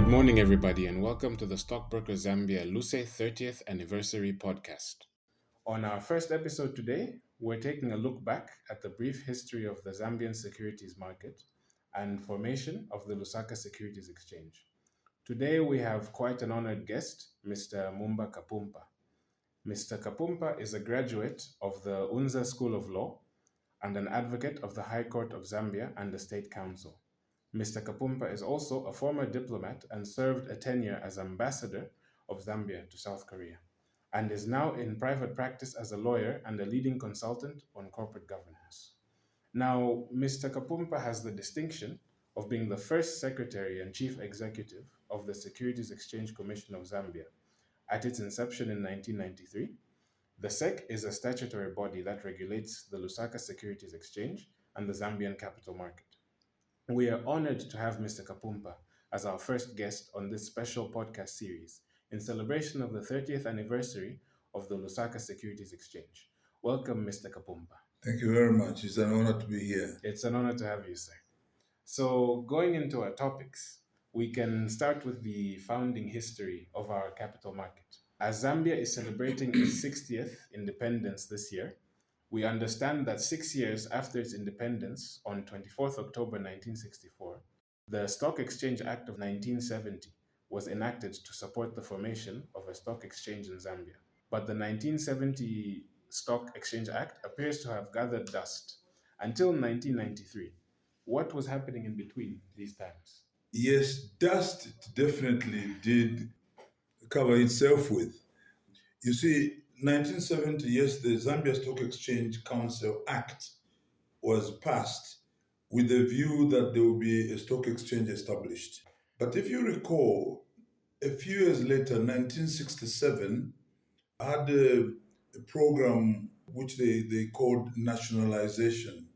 morning, everybody, and welcome to the Stockbrokers Zambia LuSE 30th Anniversary Podcast. On our first episode today, we're taking a look back at the brief history of the Zambian securities market and formation of the Lusaka Securities Exchange. Today, we have quite an honored guest, Mr. Mumba Kapumpa. Mr. Kapumpa is a graduate of the UNZA School of Law and an advocate of the High Court of Zambia and the State Counsel. Mr. Kapumpa is also a former diplomat and served a tenure as ambassador of Zambia to South Korea, and is now in private practice as a lawyer and a leading consultant on corporate governance. Now, Mr. Kapumpa has the distinction of being the first secretary and chief executive of the Securities Exchange Commission of Zambia. At its inception in 1993, the SEC is a statutory body that regulates the Lusaka Securities Exchange and the Zambian Capital Market. We are honored to have Mr. Kapumpa as our first guest on this special podcast series in celebration of the 30th anniversary of the Lusaka Securities Exchange. Welcome, Mr. Kapumpa. Thank you very much. It's an honor to be here. It's an honor to have you, sir. So, going into our topics, we can start with the founding history of our capital market. As Zambia is celebrating its 60th independence this year, we understand that 6 years after its independence, on 24th October 1964, the Stock Exchange Act of 1970 was enacted to support the formation of a stock exchange in Zambia. But the 1970 Stock Exchange Act appears to have gathered dust until 1993. What was happening in between these times? Yes, dust it definitely did cover itself with. You see, 1970, yes, the Zambia Stock Exchange Council Act was passed with the view that there will be a stock exchange established. But if you recall, a few years later, 1967, had a program which they called nationalization.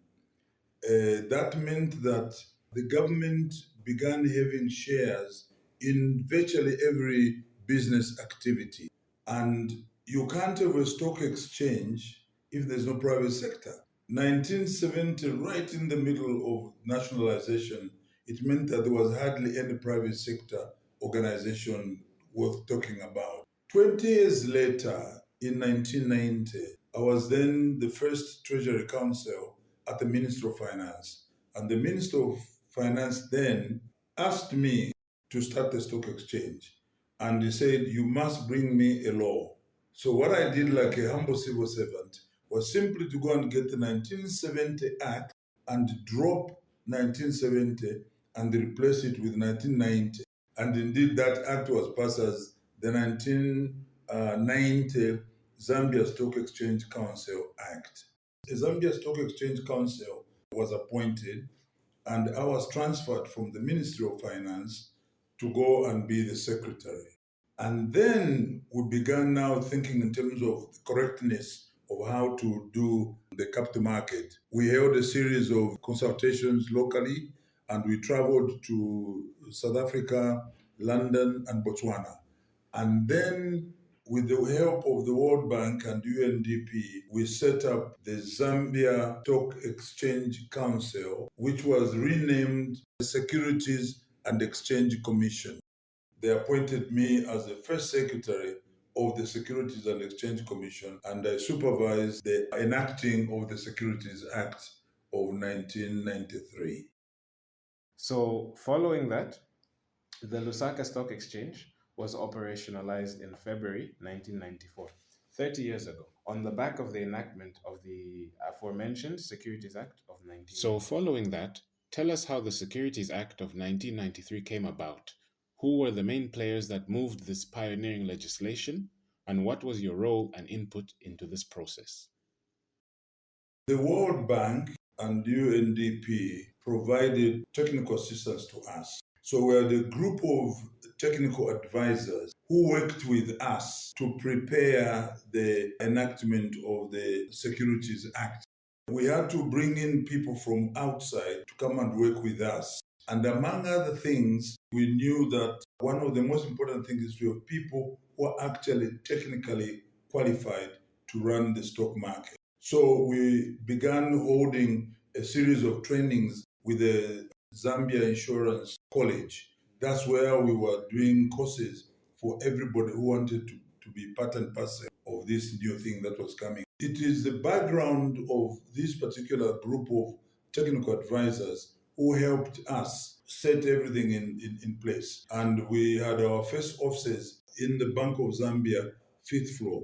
That meant that the government began having shares in virtually every business activity. And you can't have a stock exchange if there's no private sector. 1970, right in the middle of nationalization, it meant that there was hardly any private sector organization worth talking about. 20 years later, in 1990, I was then the first Treasury Counsel at the Ministry of Finance. And the Minister of Finance then asked me to start the stock exchange. And he said, you must bring me a law. So what I did like a humble civil servant was simply to go and get the 1970 Act and drop 1970 and replace it with 1990. And indeed that act was passed as the 1990 Zambia Stock Exchange Council Act. The Zambia Stock Exchange Council was appointed and I was transferred from the Ministry of Finance to go and be the secretary. And then we began now thinking in terms of the correctness of how to do the capital market. We held a series of consultations locally, and we traveled to South Africa, London, and Botswana. And then, with the help of the World Bank and UNDP, we set up the Zambia Stock Exchange Council, which was renamed the Securities and Exchange Commission. They appointed me as the first secretary of the Securities and Exchange Commission, and I supervised the enacting of the Securities Act of 1993. So, following that, the Lusaka Stock Exchange was operationalized in February 1994, 30 years ago, on the back of the enactment of the aforementioned Securities Act of 1993. So, following that, tell us how the Securities Act of 1993 came about. Who were the main players that moved this pioneering legislation, and what was your role and input into this process? The World Bank and UNDP provided technical assistance to us. So we are the group of technical advisors who worked with us to prepare the enactment of the Securities Act. We had to bring in people from outside to come and work with us. And among other things, we knew that one of the most important things is to have people who are actually technically qualified to run the stock market. So we began holding a series of trainings with the Zambia Insurance College That's where we were doing courses for everybody who wanted to be part and parcel of this new thing that was coming. It is the background of this particular group of technical advisors who helped us set everything in place. And we had our first offices in the Bank of Zambia, 5th floor.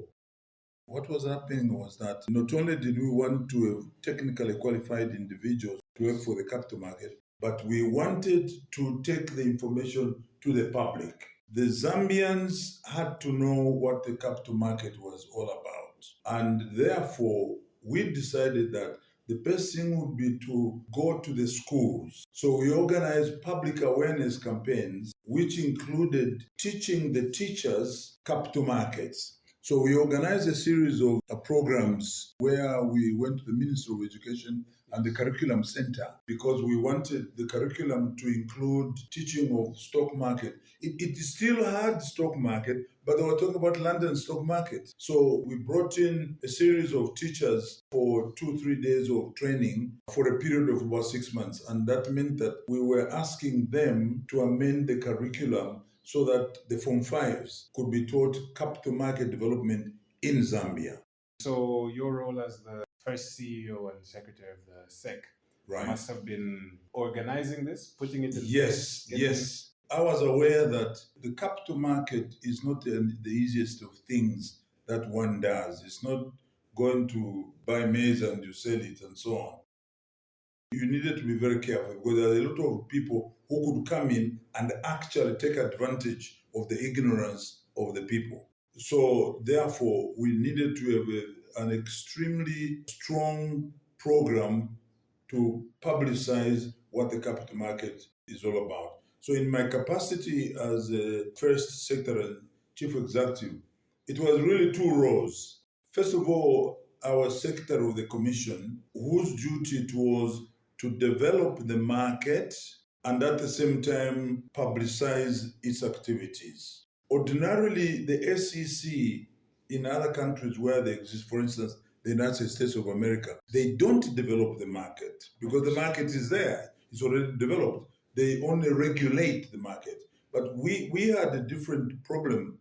What was happening was that not only did we want to have technically qualified individuals to work for the capital market, but we wanted to take the information to the public. The Zambians had to know what the capital market was all about. And therefore, we decided that the best thing would be to go to the schools. So we organized public awareness campaigns, which included teaching the teachers capital markets. So we organized a series of programs where we went to the Ministry of Education and the Curriculum Center because we wanted the curriculum to include teaching of stock market. It still had stock market, but they were talking about London stock market. So we brought in a series of teachers for 2-3 days of training for a period of about 6 months. And that meant that we were asking them to amend the curriculum so that the Form 5s could be taught capital market development in Zambia. So your role as the first CEO and secretary of the SEC must have been organizing this, putting it in place. Yes. I was aware that the capital market is not the easiest of things that one does. It's not going to buy maize and you sell it and so on. You needed to be very careful because there are a lot of people who could come in and actually take advantage of the ignorance of the people. So therefore, we needed to have an extremely strong program to publicize what the capital market is all about. So in my capacity as a first secretary and chief executive, it was really two roles. First of all, I was secretary of the commission, whose duty it was to develop the market and at the same time publicize its activities. Ordinarily, the SEC in other countries where they exist, for instance, the United States of America, they don't develop the market because the market is there. It's already developed. They only regulate the market. But we had a different problem.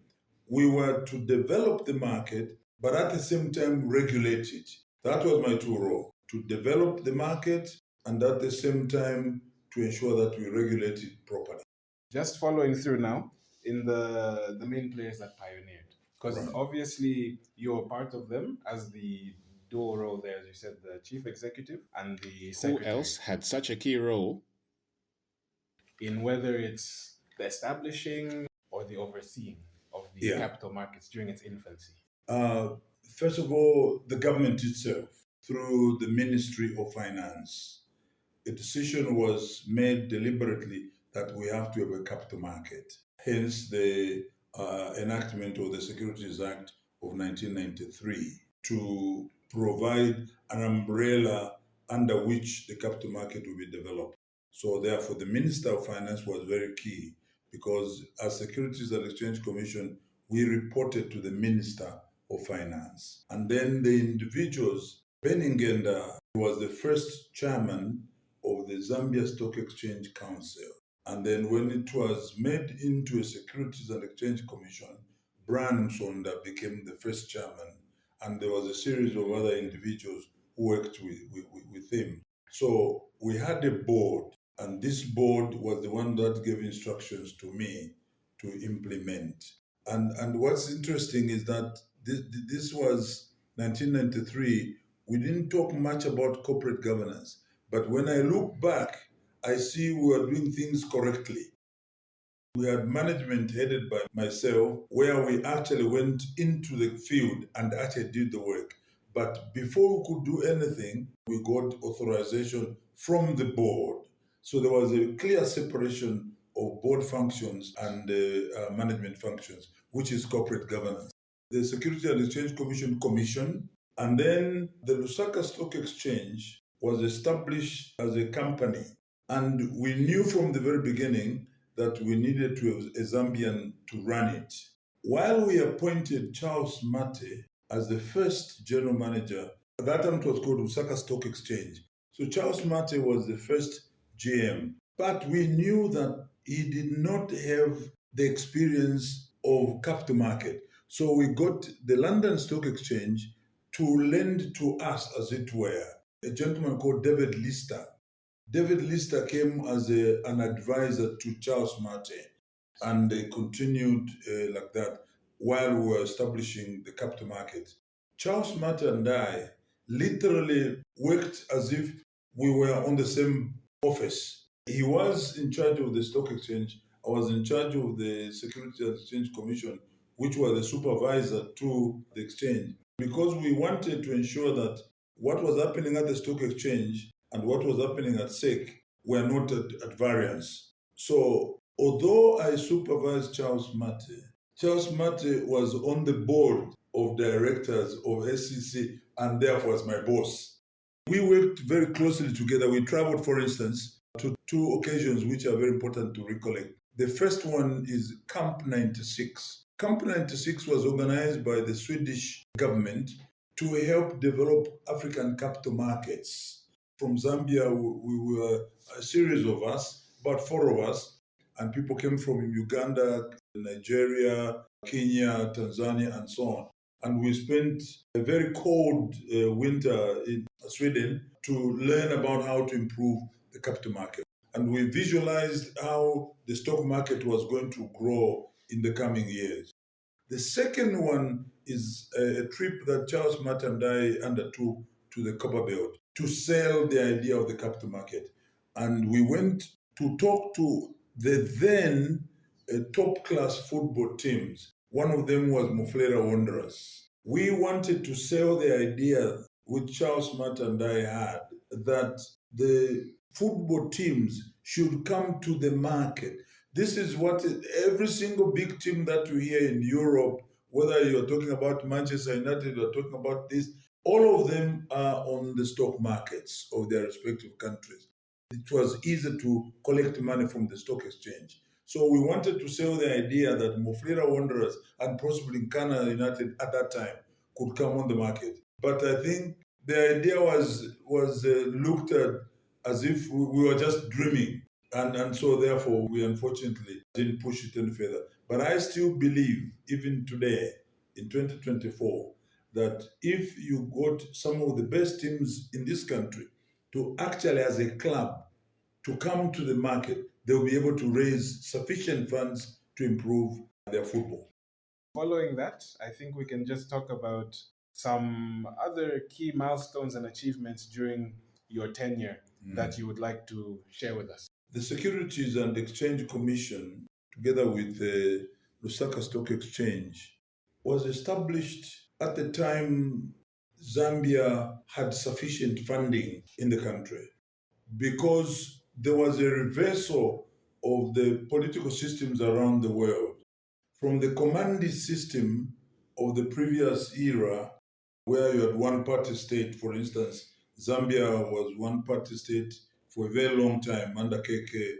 We were to develop the market, but at the same time regulate it. That was my two roles, to develop the market and at the same time to ensure that we regulate it properly. Just following through now in the main players that pioneered. Because obviously you're part of them as the dual role there, as you said, the chief executive and the secretary. Who else had such a key role in whether it's the establishing or the overseeing of the capital markets during its infancy? First of all, the government itself, through the Ministry of Finance. A decision was made deliberately that we have to have a capital market. Hence the enactment of the Securities Act of 1993 to provide an umbrella under which the capital market will be developed. So therefore, the Minister of Finance was very key because as Securities and Exchange Commission, we reported to the Minister of Finance. And then the individuals, Beningenda was the first chairman of the Zambia Stock Exchange Council. And then when it was made into a Securities and Exchange Commission, Brian Msonda became the first chairman. And there was a series of other individuals who worked with him. So we had a board, and this board was the one that gave instructions to me to implement. And what's interesting is that this was 1993. We didn't talk much about corporate governance. But when I look back, I see we were doing things correctly. We had management headed by myself, where we actually went into the field and actually did the work. But before we could do anything, we got authorization from the board. So there was a clear separation of board functions and management functions, which is corporate governance. The Securities and Exchange Commission commissioned, and then the Lusaka Stock Exchange was established as a company. And we knew from the very beginning that we needed to have a Zambian to run it. While we appointed Charles Mate as the first general manager, at that time it was called Lusaka Stock Exchange. So Charles Mate was the first GM. But we knew that he did not have the experience of capital market. So we got the London Stock Exchange to lend to us, as it were, a gentleman called David Lister. David Lister came as an advisor to Charles Martin, and they continued like that while we were establishing the capital market. Charles Martin and I literally worked as if we were on the same office. He was in charge of the stock exchange. I was in charge of the Securities and Exchange Commission, which was the supervisor to the exchange, because we wanted to ensure that what was happening at the stock exchange and what was happening at SEC were not at variance. So, although I supervised Charles Mate was on the board of directors of SEC and therefore was my boss. We worked very closely together. We traveled, for instance, to two occasions which are very important to recollect. The first one is Camp 96. Camp 96 was organized by the Swedish government to help develop African capital markets. From Zambia, we were a series of us, about 4 of us, and people came from Uganda, Nigeria, Kenya, Tanzania, and so on. And we spent a very cold winter in Sweden to learn about how to improve the capital market. And we visualized how the stock market was going to grow in the coming years. The second one is a trip that Charles Martin and I undertook to the Copper Belt to sell the idea of the capital market. And we went to talk to the then top-class football teams. One of them was Mufulira Wanderers. We wanted to sell the idea which Charles Martin and I had, that the football teams should come to the market. This is what every single big team that you hear in Europe, whether you're talking about Manchester United or talking about this, all of them are on the stock markets of their respective countries. It was easy to collect money from the stock exchange. So we wanted to sell the idea that Mufulira Wanderers and possibly Ghana United at that time could come on the market. But I think the idea was looked at as if we were just dreaming. And so therefore we unfortunately didn't push it any further. But I still believe, even today, in 2024, that if you got some of the best teams in this country to actually, as a club, to come to the market, they'll be able to raise sufficient funds to improve their football. Following that, I think we can just talk about some other key milestones and achievements during your tenure that you would like to share with us. The Securities and Exchange Commission, together with the Lusaka Stock Exchange, was established at the time Zambia had sufficient funding in the country, because there was a reversal of the political systems around the world. From the commandist system of the previous era, where you had one-party state, for instance, Zambia was one-party state for a very long time under KK.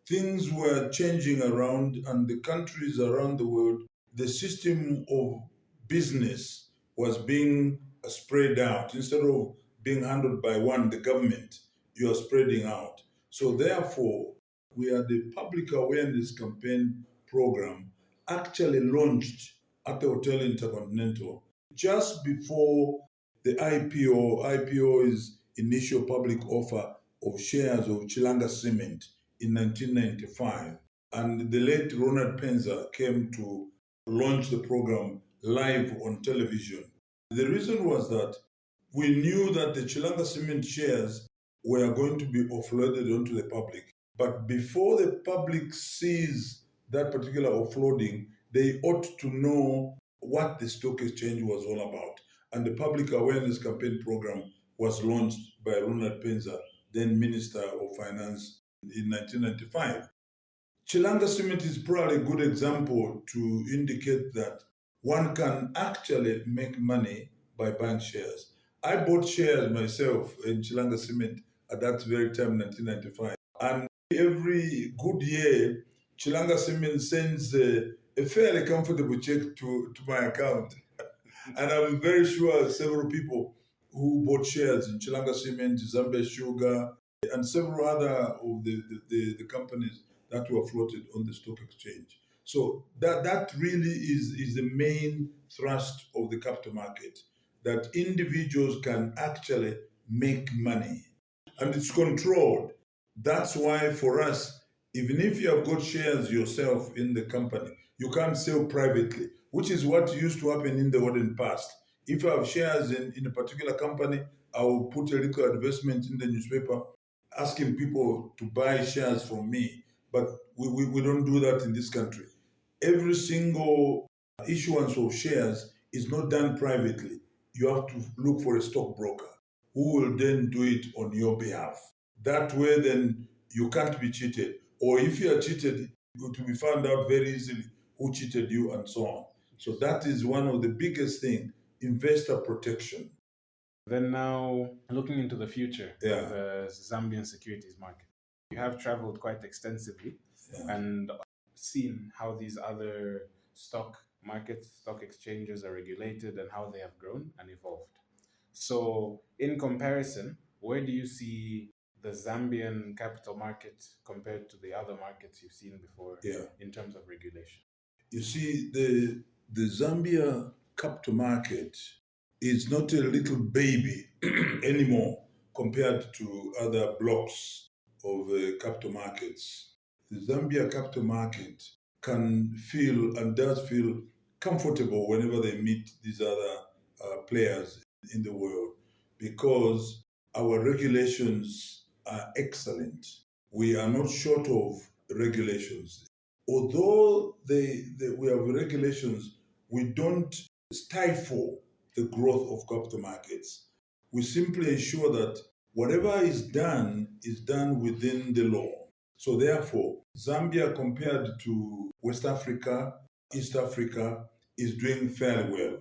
Things were changing around, and the countries around the world, the system of business was being spread out. Instead of being handled by one, the government, you are spreading out. So therefore, we had the public awareness campaign program actually launched at the Hotel Intercontinental just before the IPO. IPO is initial public offer of shares of Chilanga Cement in 1995. And the late Ronald Penza came to launch the program live on television. The reason was that we knew that the Chilanga Cement shares were going to be offloaded onto the public. But before the public sees that particular offloading, they ought to know what the stock exchange was all about. And the public awareness campaign program was launched by Ronald Penza, then Minister of Finance, in 1995. Chilanga Cement is probably a good example to indicate that one can actually make money by buying shares. I bought shares myself in Chilanga Cement at that very time, 1995. And every good year, Chilanga Cement sends a fairly comfortable check to my account. And I'm very sure several people who bought shares in Chilanga Cement, Zambia Sugar, and several other of the companies that were floated on the stock exchange. So that really is the main thrust of the capital market, that individuals can actually make money. And it's controlled. That's why for us, even if you have got shares yourself in the company, you can't sell privately, which is what used to happen in the olden past. If I have shares in a particular company, I will put a little advertisement in the newspaper asking people to buy shares from me. But we don't do that in this country. Every single issuance of shares is not done privately. You have to look for a stockbroker who will then do it on your behalf. That way, then you can't be cheated. Or if you are cheated, it will be found out very easily who cheated you and so on. So that is one of the biggest things, investor protection. Then now, looking into the future Yeah. of the Zambian securities market, you have traveled quite extensively and seen how these other stock markets, stock exchanges are regulated and how they have grown and evolved. So, in comparison, where do you see the Zambian capital market compared to the other markets you've seen before in terms of regulation? You see, the Zambia capital market is not a little baby anymore compared to other blocks of capital markets. The Zambia capital market can feel and does feel comfortable whenever they meet these other players in the world, because our regulations are excellent. We are not short of regulations. Although we have regulations, we don't stifle the growth of capital markets. We simply ensure that whatever is done within the law. So therefore, Zambia compared to West Africa, East Africa, is doing fairly well.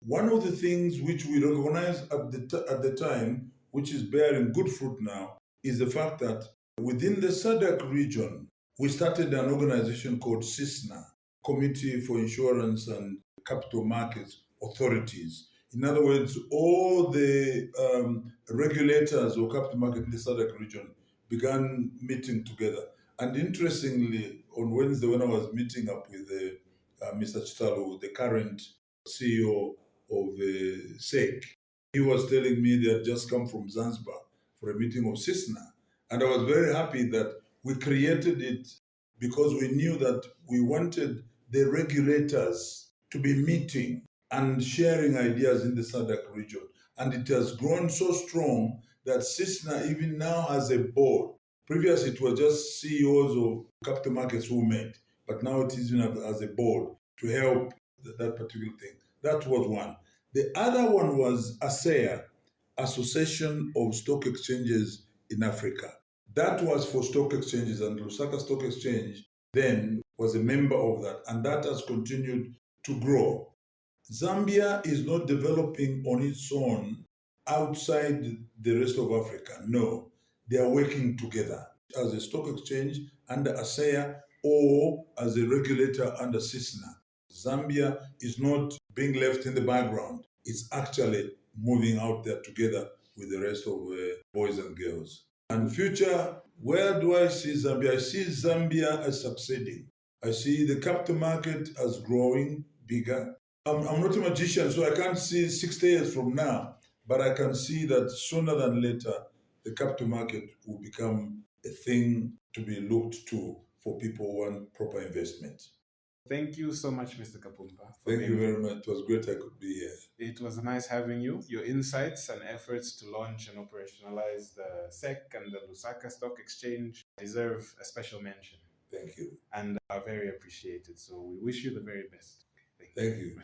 One of the things which we recognized at the time, which is bearing good fruit now, is the fact that within the SADC region, we started an organization called CISNA, Committee for Insurance and Capital Markets Authorities. In other words, all the regulators of capital market in the SADC region began meeting together. And interestingly, on Wednesday, when I was meeting up with Mr. Chitalu, the current CEO of SEC, he was telling me they had just come from Zanzibar for a meeting of CISNA. And I was very happy that we created it because we knew that we wanted the regulators to be meeting and sharing ideas in the SADC region. And it has grown so strong that CISNA even now has a board. Previously, it was just CEOs of capital markets who met, but now it is even as a board to help that particular thing. That was one. The other one was ASEA, Association of Stock Exchanges in Africa. That was for stock exchanges, and Lusaka Stock Exchange then was a member of that, and that has continued to grow. Zambia is not developing on its own outside the rest of Africa. No, they are working together as a stock exchange under ASEA or as a regulator under CISNA. Zambia is not being left in the background. It's actually moving out there together with the rest of boys and girls. And future, where do I see Zambia? I see Zambia as succeeding. I see the capital market as growing bigger. I'm not a magician, so I can't see 60 years from now, but I can see that sooner than later, the capital market will become a thing to be looked to for people who want proper investment. Thank you so much, Mr. Kapumpa. Thank you very much. It was great I could be here. It was nice having you. Your insights and efforts to launch and operationalize the SEC and the Lusaka Stock Exchange deserve a special mention. Thank you. And are very appreciated. So we wish you the very best. Thank you.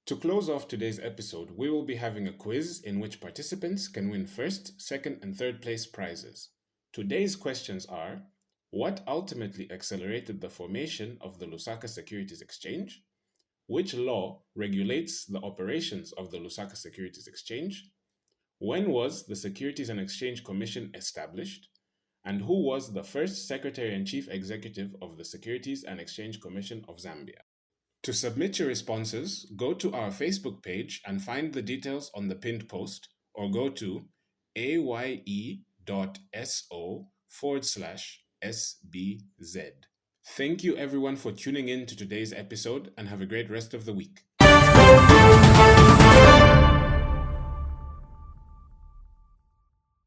To close off today's episode, we will be having a quiz in which participants can win first, second, and third place prizes. Today's questions are: what ultimately accelerated the formation of the Lusaka Securities Exchange? Which law regulates the operations of the Lusaka Securities Exchange? When was the Securities and Exchange Commission established? And who was the first Secretary and Chief Executive of the Securities and Exchange Commission of Zambia? To submit your responses, go to our Facebook page and find the details on the pinned post, or go to aye.so/SEC SBZ. Thank you everyone for tuning in to today's episode and have a great rest of the week.